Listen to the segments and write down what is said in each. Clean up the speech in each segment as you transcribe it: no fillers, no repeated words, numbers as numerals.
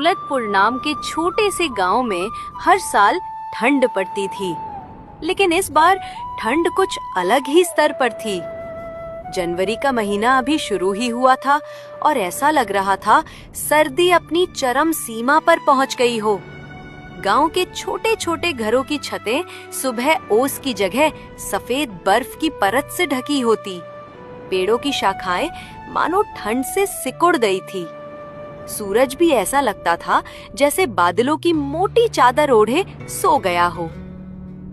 दौलतपुर नाम के छोटे से गांव में हर साल ठंड पड़ती थी, लेकिन इस बार ठंड कुछ अलग ही स्तर पर थी। जनवरी का महीना अभी शुरू ही हुआ था और ऐसा लग रहा था सर्दी अपनी चरम सीमा पर पहुंच गई हो। गांव के छोटे छोटे घरों की छतें सुबह ओस की जगह सफेद बर्फ की परत से ढकी होती। पेड़ों की शाखाएं मानो ठंड से सिकुड़ गई थी। सूरज भी ऐसा लगता था जैसे बादलों की मोटी चादर ओढ़े सो गया हो।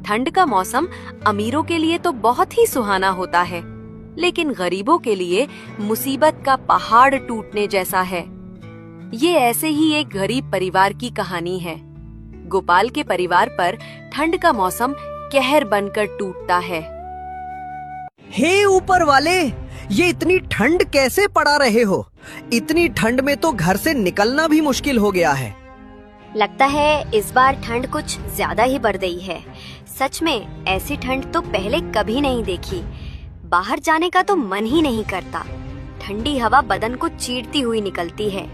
ठंड का मौसम अमीरों के लिए तो बहुत ही सुहाना होता है, लेकिन गरीबों के लिए मुसीबत का पहाड़ टूटने जैसा है। ये ऐसे ही एक गरीब परिवार की कहानी है। गोपाल के परिवार पर ठंड का मौसम कहर बनकर टूटता है। हे ऊपर वाले, ये इतनी ठंड कैसे पड़ा रहे हो? इतनी ठंड में तो घर से निकलना भी मुश्किल हो गया है। लगता है इस बार ठंड कुछ ज्यादा ही बढ़ गई है। सच में ऐसी ठंड तो पहले कभी नहीं देखी। बाहर जाने का तो मन ही नहीं करता। ठंडी हवा बदन को चीरती हुई निकलती है।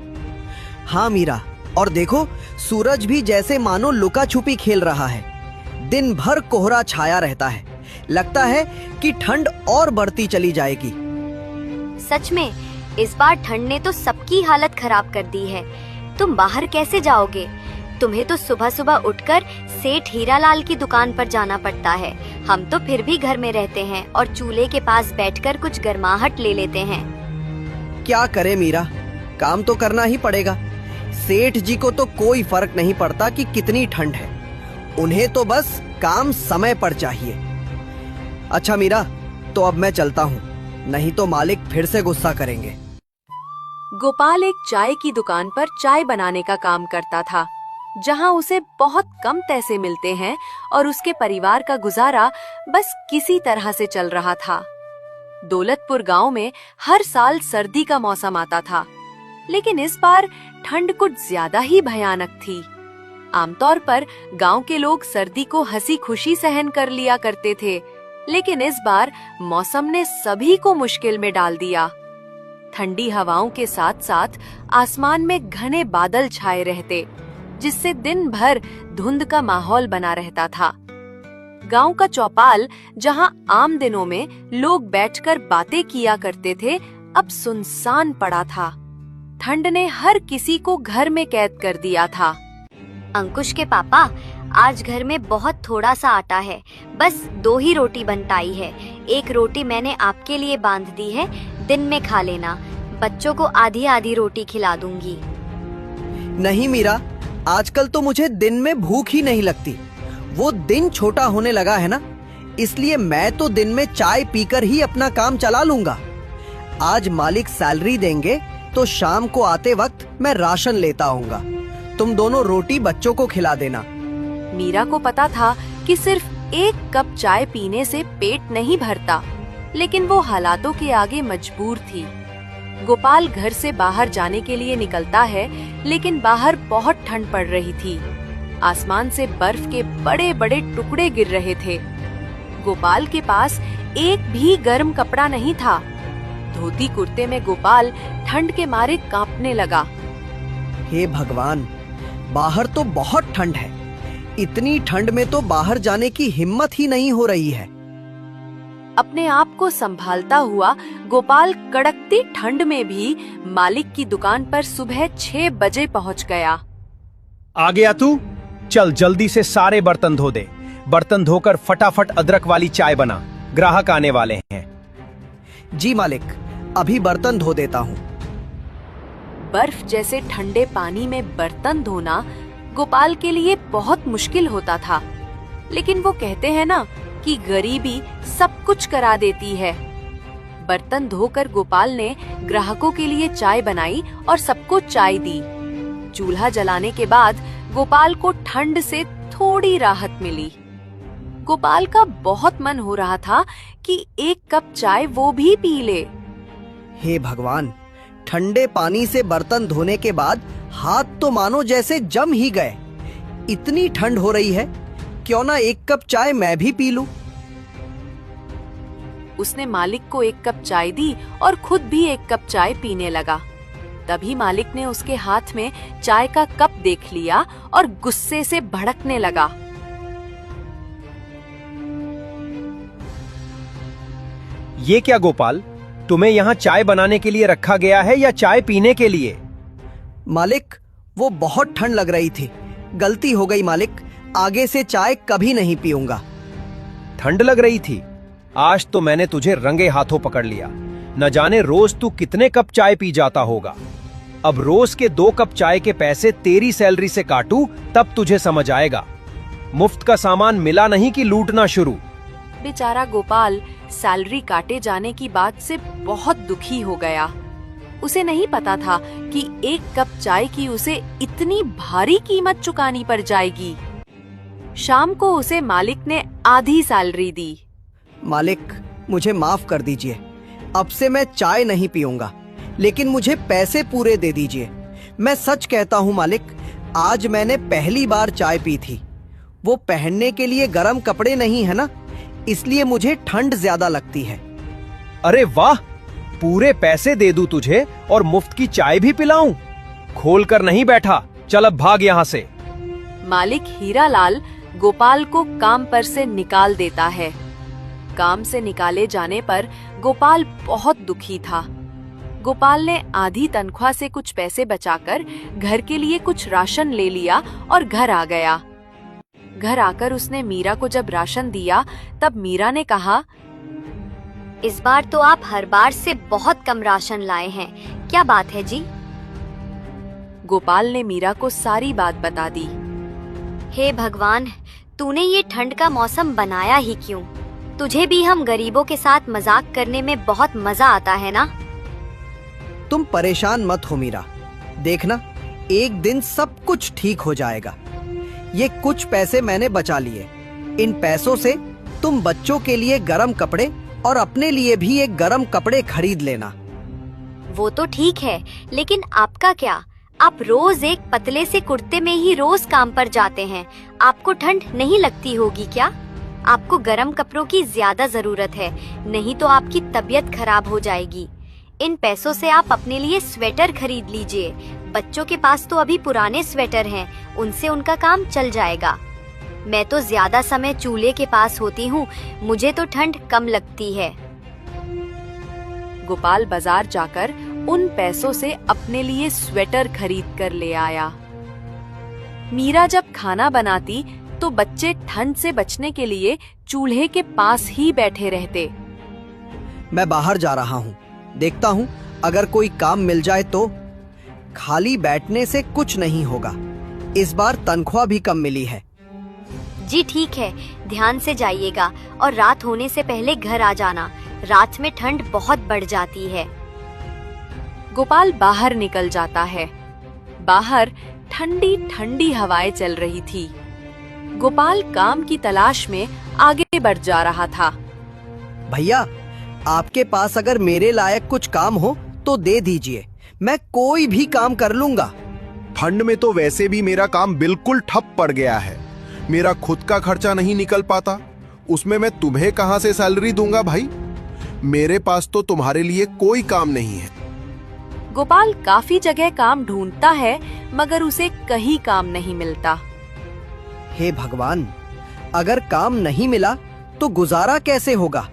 हाँ मीरा, और देखो सूरज भी जैसे मानो लुका छुपी खेल रहा है। दिन भर कोहरा छाया रहता है। लगता है कि ठंड और बढ़ती चली जाएगी। सच में इस बार ठंड ने तो सबकी हालत खराब कर दी है। तुम बाहर कैसे जाओगे? तुम्हें तो सुबह सुबह उठकर सेठ हीरालाल की दुकान पर जाना पड़ता है। हम तो फिर भी घर में रहते हैं और चूल्हे के पास बैठकर कुछ गर्माहट ले लेते हैं। क्या करे मीरा, काम तो करना ही पड़ेगा। सेठ जी को तो कोई फर्क नहीं पड़ता कि कितनी ठंड है। उन्हें तो बस काम समय पर चाहिए। अच्छा मीरा, तो अब मैं चलता हूँ, नहीं तो मालिक फिर से गुस्सा करेंगे। गोपाल एक चाय की दुकान पर चाय बनाने का काम करता था, जहां उसे बहुत कम पैसे मिलते हैं और उसके परिवार का गुजारा बस किसी तरह से चल रहा था। दौलतपुर गांव में हर साल सर्दी का मौसम आता था, लेकिन इस बार ठंड कुछ ज्यादा ही भयानक थी। आमतौर पर गांव के लोग सर्दी को हंसी खुशी सहन कर लिया करते थे, लेकिन इस बार मौसम ने सभी को मुश्किल में डाल दिया। ठंडी हवाओं के साथ साथ आसमान में घने बादल छाए रहते, जिससे दिन भर धुंध का माहौल बना रहता था। गांव का चौपाल, जहां आम दिनों में लोग बैठकर बातें किया करते थे, अब सुनसान पड़ा था। ठंड ने हर किसी को घर में कैद कर दिया था। अंकुश के पापा, आज घर में बहुत थोड़ा सा आटा है। बस 2 ही रोटी बन पाई है। एक रोटी मैंने आपके लिए बांध दी है, दिन में खा लेना। बच्चों को आधी आधी रोटी खिला दूंगी। नहीं मीरा, आजकल तो मुझे दिन में भूख ही नहीं लगती। वो दिन छोटा होने लगा है ना, इसलिए मैं तो दिन में चाय पीकर ही अपना काम चला लूंगा। आज मालिक सैलरी देंगे तो शाम को आते वक्त मैं राशन लेता आऊंगा। तुम दोनों रोटी बच्चों को खिला देना। मीरा को पता था कि सिर्फ एक कप चाय पीने से पेट नहीं भरता, लेकिन वो हालातों के आगे मजबूर थी। गोपाल घर से बाहर जाने के लिए निकलता है, लेकिन बाहर बहुत ठंड पड़ रही थी। आसमान से बर्फ के बड़े बड़े टुकड़े गिर रहे थे। गोपाल के पास एक भी गर्म कपड़ा नहीं था। धोती कुर्ते में गोपाल ठंड के मारे कांपने लगा। हे भगवान, बाहर तो बहुत ठंड है। इतनी ठंड में तो बाहर जाने की हिम्मत ही नहीं हो रही है। अपने आप को संभालता हुआ गोपाल कड़कती ठंड में भी मालिक की दुकान पर सुबह 6 बजे पहुंच गया। आ गया तू? चल जल्दी से सारे बर्तन धो दे। बर्तन धोकर फटाफट अदरक वाली चाय बना, ग्राहक आने वाले हैं। जी मालिक, अभी बर्तन धो देता हूँ। बर्फ जैसे ठंडे पानी में बर्तन धोना गोपाल के लिए बहुत मुश्किल होता था, लेकिन वो कहते हैं ना कि गरीबी सब कुछ करा देती है। बर्तन धोकर गोपाल ने ग्राहकों के लिए चाय बनाई और सबको चाय दी। चूल्हा जलाने के बाद गोपाल को ठंड से थोड़ी राहत मिली। गोपाल का बहुत मन हो रहा था कि एक कप चाय वो भी पी ले। हे भगवान, ठंडे पानी से बर्तन धोने के बाद हाथ तो मानो जैसे जम ही गए। इतनी ठंड हो रही है, क्यों ना एक कप चाय मैं भी पी लूं। उसने मालिक को एक कप चाय दी और खुद भी एक कप चाय पीने लगा। तभी मालिक ने उसके हाथ में चाय का कप देख लिया और गुस्से से भड़कने लगा। ये क्या गोपाल, तुम्हें यहाँ चाय बनाने के लिए रखा गया है या चाय पीने के लिए? मालिक, वो बहुत ठंड लग रही थी, गलती हो गई मालिक, आगे से चाय कभी नहीं पीऊंगा। ठंड लग रही थी? आज तो मैंने तुझे रंगे हाथों पकड़ लिया। न जाने रोज तू कितने कप चाय पी जाता होगा। अब रोज के 2 कप चाय के पैसे तेरी सैलरी से काटूं तब तुझे समझ आएगा। मुफ्त का सामान मिला नहीं कि लूटना शुरू। बेचारा गोपाल सैलरी काटे जाने की बात से बहुत दुखी हो गया। उसे नहीं पता था कि 1 कप चाय की उसे इतनी भारी कीमत चुकानी पड़ जाएगी। शाम को उसे मालिक ने आधी सैलरी दी। मालिक, मुझे माफ कर दीजिए, अब से मैं चाय नहीं पीऊंगा, लेकिन मुझे पैसे पूरे दे दीजिए। मैं सच कहता हूँ मालिक, आज मैंने पहली बार चाय पी थी। वो पहनने के लिए गर्म कपड़े नहीं है ना, इसलिए मुझे ठंड ज्यादा लगती है। अरे वाह, पूरे पैसे दे दूं तुझे और मुफ्त की चाय भी पिलाऊं? खोल कर नहीं बैठा, चल अब भाग यहाँ से। मालिक हीरालाल गोपाल को काम पर से निकाल देता है। काम से निकाले जाने पर गोपाल बहुत दुखी था। गोपाल ने आधी तनख्वाह से कुछ पैसे बचाकर घर के लिए कुछ राशन ले लिया और घर आ गया। घर आकर उसने मीरा को जब राशन दिया तब मीरा ने कहा, इस बार तो आप हर बार से बहुत कम राशन लाए हैं, क्या बात है जी? गोपाल ने मीरा को सारी बात बता दी। हे भगवान, तूने ये ठंड का मौसम बनाया ही क्यों? तुझे भी हम गरीबों के साथ मजाक करने में बहुत मजा आता है ना? तुम परेशान मत हो मीरा, देखना एक दिन सब कुछ ठीक हो जाएगा। ये कुछ पैसे मैंने बचा लिए, इन पैसों से तुम बच्चों के लिए गरम कपड़े और अपने लिए भी एक गरम कपड़े खरीद लेना। वो तो ठीक है, लेकिन आपका क्या? आप रोज एक पतले से कुर्ते में ही रोज काम पर जाते हैं, आपको ठंड नहीं लगती होगी क्या? आपको गरम कपड़ों की ज्यादा जरूरत है, नहीं तो आपकी तबीयत खराब हो जाएगी। इन पैसों से आप अपने लिए स्वेटर खरीद लीजिए। बच्चों के पास तो अभी पुराने स्वेटर हैं, उनसे उनका काम चल जाएगा। मैं तो ज्यादा समय चूल्हे के पास होती हूँ, मुझे तो ठंड कम लगती है। गोपाल बाजार जाकर उन पैसों से अपने लिए स्वेटर खरीद कर ले आया। मीरा जब खाना बनाती तो बच्चे ठंड से बचने के लिए चूल्हे के पास ही बैठे रहते। मैं बाहर जा रहा हूँ, देखता हूँ अगर कोई काम मिल जाए तो। खाली बैठने से कुछ नहीं होगा, इस बार तनख्वाह भी कम मिली है। जी ठीक है, ध्यान से जाइएगा और रात होने से पहले घर आ जाना, रात में ठंड बहुत बढ़ जाती है। गोपाल बाहर निकल जाता है। बाहर ठंडी ठंडी हवाएं चल रही थी। गोपाल काम की तलाश में आगे बढ़ जा रहा था। भैया, आपके पास अगर मेरे लायक कुछ काम हो तो दे दीजिए, मैं कोई भी काम कर लूंगा। ठंड में तो वैसे भी मेरा काम बिल्कुल ठप पड़ गया है, मेरा खुद का खर्चा नहीं निकल पाता, उसमें मैं तुम्हें कहां से सैलरी दूंगा भाई? मेरे पास तो तुम्हारे लिए कोई काम नहीं है। गोपाल काफी जगह काम ढूंढता है मगर उसे कहीं काम नहीं मिलता। हे भगवान, अगर काम नहीं मिला तो गुजारा कैसे होगा?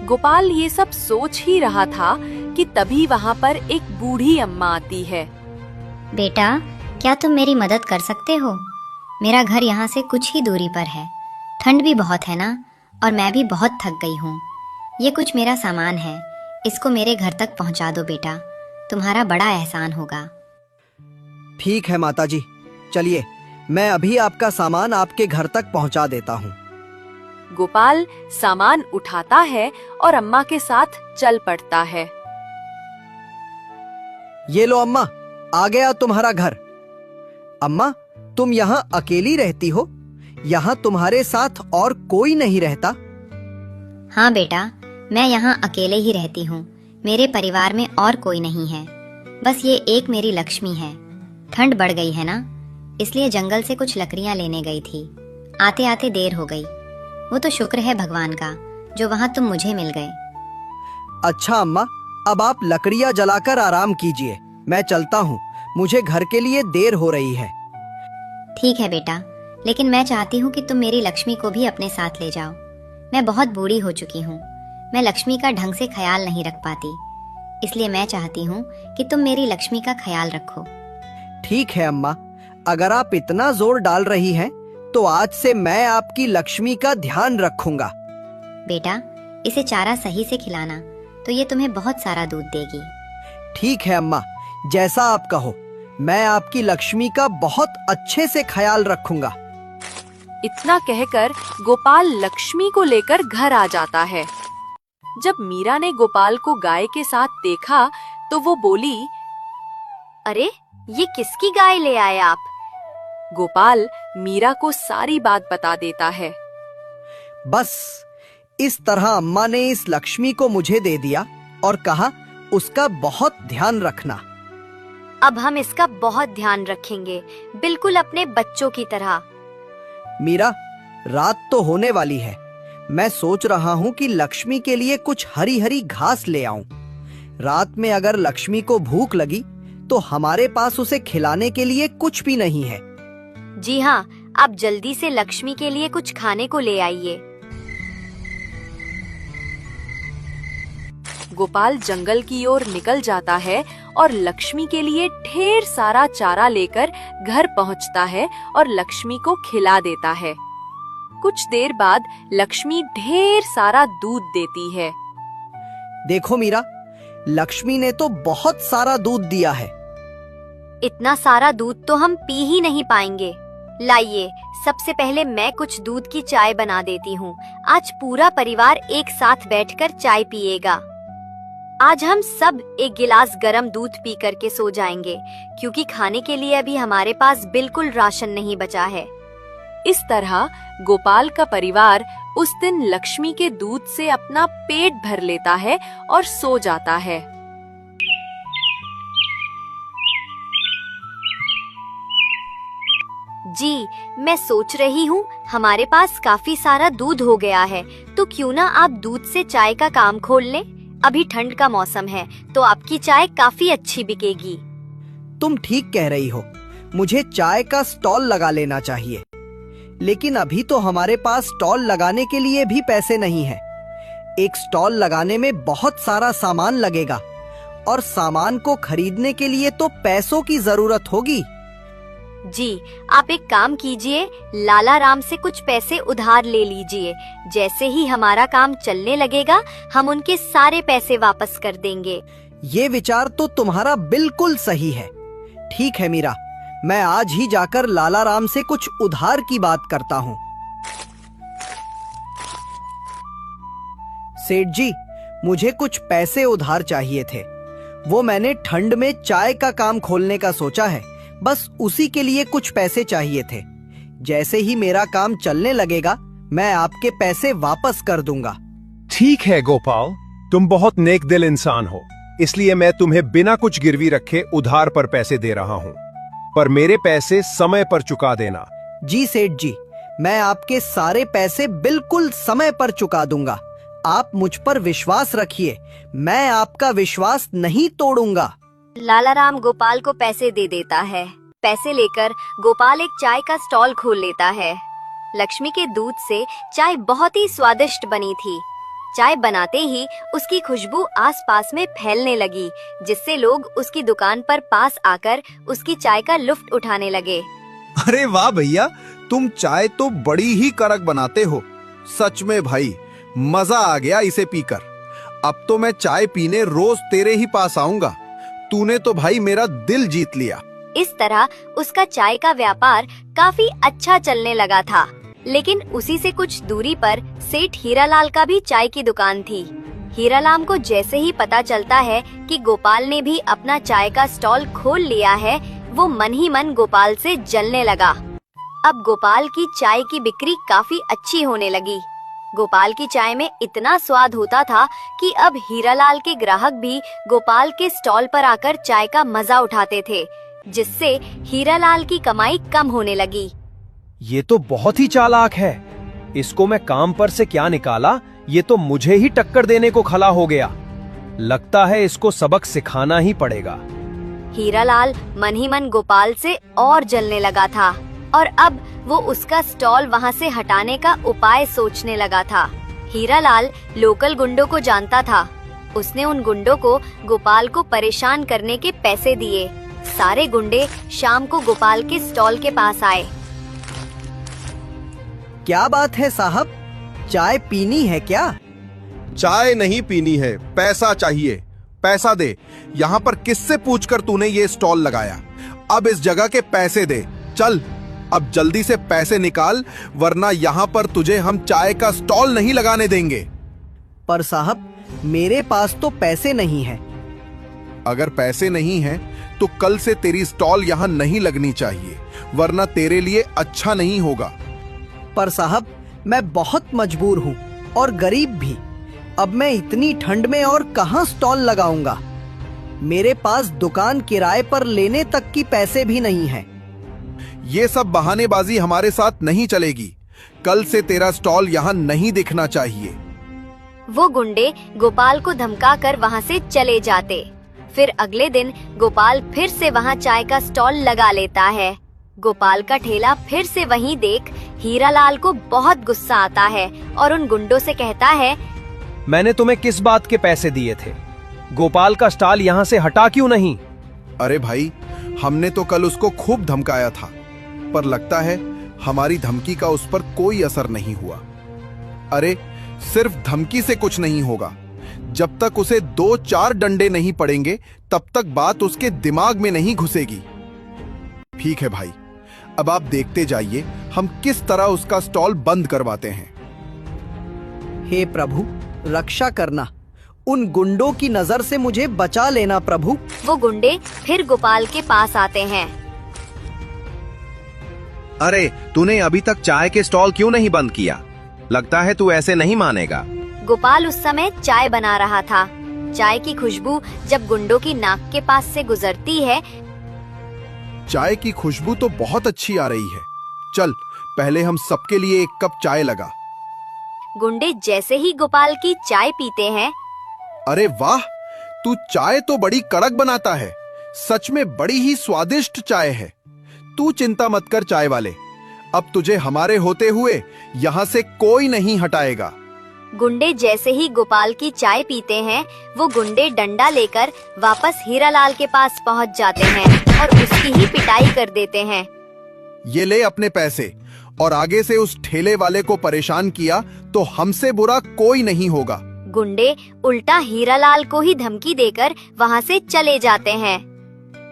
गोपाल ये सब सोच ही रहा था कि तभी वहाँ पर एक बूढ़ी अम्मा आती है। बेटा, क्या तुम मेरी मदद कर सकते हो? मेरा घर यहाँ से कुछ ही दूरी पर है, ठंड भी बहुत है ना, और मैं भी बहुत थक गई हूँ। ये कुछ मेरा सामान है, इसको मेरे घर तक पहुँचा दो बेटा, तुम्हारा बड़ा एहसान होगा। ठीक है माताजी, चलिए मैं अभी आपका सामान आपके घर तक पहुँचा देता हूँ। गोपाल सामान उठाता है और अम्मा के साथ चल पड़ता है। ये लो अम्मा, आ गया तुम्हारा घर। अम्मा, तुम यहाँ अकेली रहती हो? यहाँ तुम्हारे साथ और कोई नहीं रहता? हाँ बेटा, मैं यहाँ अकेले ही रहती हूँ, मेरे परिवार में और कोई नहीं है, बस ये एक मेरी लक्ष्मी है। ठंड बढ़ गई है ना, इसलिए जंगल से कुछ लकड़ियाँ लेने गई थी, आते आते देर हो गई। वो तो शुक्र है भगवान का जो वहाँ तुम मुझे मिल गए। अच्छा अम्मा, अब आप लकड़ियां जलाकर आराम कीजिए, मैं चलता हूँ, मुझे घर के लिए देर हो रही है। ठीक है बेटा, लेकिन मैं चाहती हूँ कि तुम मेरी लक्ष्मी को भी अपने साथ ले जाओ। मैं बहुत बूढ़ी हो चुकी हूँ, मैं लक्ष्मी का ढंग से ख्याल नहीं रख पाती, इसलिए मैं चाहती हूँ कि तुम मेरी लक्ष्मी का ख्याल रखो। ठीक है अम्मा, अगर आप इतना जोर डाल रही हैं, तो आज से मैं आपकी लक्ष्मी का ध्यान रखूंगा। बेटा, इसे चारा सही से खिलाना तो ये तुम्हें बहुत सारा दूध देगी। ठीक है अम्मा, जैसा आप कहो, मैं आपकी लक्ष्मी का बहुत अच्छे से ख्याल रखूंगा। इतना कहकर गोपाल लक्ष्मी को लेकर घर आ जाता है। जब मीरा ने गोपाल को गाय के साथ देखा तो वो बोली, अरे ये किसकी गाय ले आए आप? गोपाल मीरा को सारी बात बता देता है। बस इस तरह अम्मा ने इस लक्ष्मी को मुझे दे दिया और कहा उसका बहुत ध्यान रखना। अब हम इसका बहुत ध्यान रखेंगे, बिल्कुल अपने बच्चों की तरह। मीरा, रात तो होने वाली है, मैं सोच रहा हूँ कि लक्ष्मी के लिए कुछ हरी हरी घास ले आऊं। रात में अगर लक्ष्मी को भूख लगी तो हमारे पास उसे खिलाने के लिए कुछ भी नहीं है। जी हाँ, आप जल्दी से लक्ष्मी के लिए कुछ खाने को ले आइए। गोपाल जंगल की ओर निकल जाता है और लक्ष्मी के लिए ढेर सारा चारा लेकर घर पहुंचता है और लक्ष्मी को खिला देता है। कुछ देर बाद लक्ष्मी ढेर सारा दूध देती है। देखो मीरा, लक्ष्मी ने तो बहुत सारा दूध दिया है। इतना सारा दूध तो हम पी ही नहीं पाएंगे। लाइए, सबसे पहले मैं कुछ दूध की चाय बना देती हूँ। आज पूरा परिवार एक साथ बैठकर चाय पिएगा। आज हम सब एक गिलास गरम दूध पी करके सो जाएंगे, क्योंकि खाने के लिए अभी हमारे पास बिल्कुल राशन नहीं बचा है। इस तरह गोपाल का परिवार उस दिन लक्ष्मी के दूध से अपना पेट भर लेता है और सो जाता है। जी, मैं सोच रही हूँ हमारे पास काफी सारा दूध हो गया है, तो क्यों ना आप दूध से चाय का काम खोल लें। अभी ठंड का मौसम है तो आपकी चाय काफी अच्छी बिकेगी। तुम ठीक कह रही हो, मुझे चाय का स्टॉल लगा लेना चाहिए, लेकिन अभी तो हमारे पास स्टॉल लगाने के लिए भी पैसे नहीं है। एक स्टॉल लगाने में बहुत सारा सामान लगेगा और सामान को खरीदने के लिए तो पैसों की जरूरत होगी। जी, आप एक काम कीजिए, लाला राम से कुछ पैसे उधार ले लीजिए। जैसे ही हमारा काम चलने लगेगा, हम उनके सारे पैसे वापस कर देंगे। ये विचार तो तुम्हारा बिल्कुल सही है। ठीक है मीरा, मैं आज ही जाकर लाला राम से कुछ उधार की बात करता हूँ। सेठ जी, मुझे कुछ पैसे उधार चाहिए थे। वो मैंने ठंड में चाय का काम खोलने का सोचा है, बस उसी के लिए कुछ पैसे चाहिए थे। जैसे ही मेरा काम चलने लगेगा, मैं आपके पैसे वापस कर दूंगा। ठीक है गोपाल, तुम बहुत नेक दिल इंसान हो, इसलिए मैं तुम्हें बिना कुछ गिरवी रखे उधार पर पैसे दे रहा हूँ, पर मेरे पैसे समय पर चुका देना। जी सेठ जी, मैं आपके सारे पैसे बिल्कुल समय पर चुका दूंगा। आप मुझ पर विश्वास रखिए, मैं आपका विश्वास नहीं तोड़ूंगा। लाला राम गोपाल को पैसे दे देता है। पैसे लेकर गोपाल एक चाय का स्टॉल खोल लेता है। लक्ष्मी के दूध से चाय बहुत ही स्वादिष्ट बनी थी। चाय बनाते ही उसकी खुशबू आसपास में फैलने लगी, जिससे लोग उसकी दुकान पर पास आकर उसकी चाय का लुत्फ उठाने लगे। अरे वाह भैया, तुम चाय तो बड़ी ही कड़क बनाते हो। सच में भाई, मजा आ गया इसे पीकर। अब तो मैं चाय पीने रोज तेरे ही पास आऊंगा। तूने तो भाई मेरा दिल जीत लिया। इस तरह उसका चाय का व्यापार काफी अच्छा चलने लगा था। लेकिन उसी से कुछ दूरी पर सेठ हीरालाल का भी चाय की दुकान थी। हीरालाल को जैसे ही पता चलता है कि गोपाल ने भी अपना चाय का स्टॉल खोल लिया है, वो मन ही मन गोपाल से जलने लगा। अब गोपाल की चाय की बिक्री काफी अच्छी होने लगी। गोपाल की चाय में इतना स्वाद होता था कि अब हीरालाल के ग्राहक भी गोपाल के स्टॉल पर आकर चाय का मजा उठाते थे, जिससे हीरालाल की कमाई कम होने लगी। ये तो बहुत ही चालाक है। इसको मैं काम पर से क्या निकाला, ये तो मुझे ही टक्कर देने को खड़ा हो गया। लगता है इसको सबक सिखाना ही पड़ेगा। हीरालाल मन ही मन गोपाल से और जलने लगा था और अब वो उसका स्टॉल वहाँ से हटाने का उपाय सोचने लगा था। हीरालाल लोकल गुंडों को जानता था। उसने उन गुंडों को गोपाल को परेशान करने के पैसे दिए। सारे गुंडे शाम को गोपाल के स्टॉल के पास आए। क्या बात है साहब, चाय पीनी है क्या? चाय नहीं पीनी है, पैसा चाहिए। पैसा दे। यहाँ पर किससे पूछकर तूने ये स्टॉल लगाया? अब इस जगह के पैसे दे। चल अब जल्दी से पैसे निकाल, वरना यहाँ पर तुझे हम चाय का स्टॉल नहीं लगाने देंगे। पर साहब, मेरे पास तो पैसे नहीं है। अगर पैसे नहीं हैं, तो कल से तेरी स्टॉल यहाँ नहीं लगनी चाहिए, वरना तेरे लिए अच्छा नहीं होगा। पर साहब, मैं बहुत मजबूर हूँ और गरीब भी। अब मैं इतनी ठंड में और कहाँ स्टॉल लगाऊंगा? मेरे पास दुकान किराए पर लेने तक की पैसे भी नहीं हैं। ये सब बहानेबाजी हमारे साथ नहीं चलेगी। कल से तेरा स्टॉल यहाँ नहीं दिखना चाहिए। वो गुंडे गोपाल को धमकाकर वहाँ से चले जाते। फिर अगले दिन गोपाल फिर से वहाँ चाय का स्टॉल लगा लेता है। गोपाल का ठेला फिर से वहीं देख हीरालाल को बहुत गुस्सा आता है और उन गुंडों से कहता है, मैंने तुम्हें किस बात के पैसे दिए थे? गोपाल का स्टॉल यहाँ से हटा क्यों नहीं? अरे भाई, हमने तो कल उसको खूब धमकाया था, पर लगता है हमारी धमकी का उस पर कोई असर नहीं हुआ। अरे सिर्फ धमकी से कुछ नहीं होगा। जब तक उसे 2-4 डंडे नहीं पड़ेंगे, तब तक बात उसके दिमाग में नहीं घुसेगी। ठीक है भाई, अब आप देखते जाइए हम किस तरह उसका स्टॉल बंद करवाते हैं। हे प्रभु, रक्षा करना। उन गुंडों की नजर से मुझे बचा लेना प्रभु। वो गुंडे फिर गोपाल के पास आते हैं। अरे तूने अभी तक चाय के स्टॉल क्यों नहीं बंद किया? लगता है तू ऐसे नहीं मानेगा। गोपाल उस समय चाय बना रहा था। चाय की खुशबू जब गुंडों की नाक के पास से गुजरती है। चाय की खुशबू तो बहुत अच्छी आ रही है। चल पहले हम सबके लिए एक कप चाय लगा। गुंडे जैसे ही गोपाल की चाय पीते हैं। अरे वाह, तू चाय तो बड़ी कड़क बनाता है। सच में बड़ी ही स्वादिष्ट चाय है। तू चिंता मत कर चाय वाले, अब तुझे हमारे होते हुए यहाँ से कोई नहीं हटाएगा। गुंडे जैसे ही गोपाल की चाय पीते हैं, वो गुंडे डंडा लेकर वापस हीरालाल के पास पहुँच जाते हैं और उसकी ही पिटाई कर देते हैं। ये ले अपने पैसे, और आगे से उस ठेले वाले को परेशान किया तो हमसे बुरा कोई नहीं होगा। गुंडे उल्टा हीरालाल को ही धमकी देकर वहाँ से चले जाते हैं।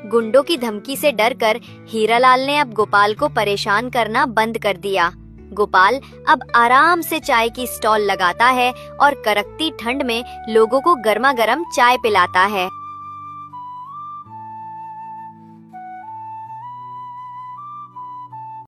गुंडों की धमकी से डरकर हीरालाल ने अब गोपाल को परेशान करना बंद कर दिया। गोपाल अब आराम से चाय की स्टॉल लगाता है और कड़कती ठंड में लोगों को गर्मा गर्म चाय पिलाता है।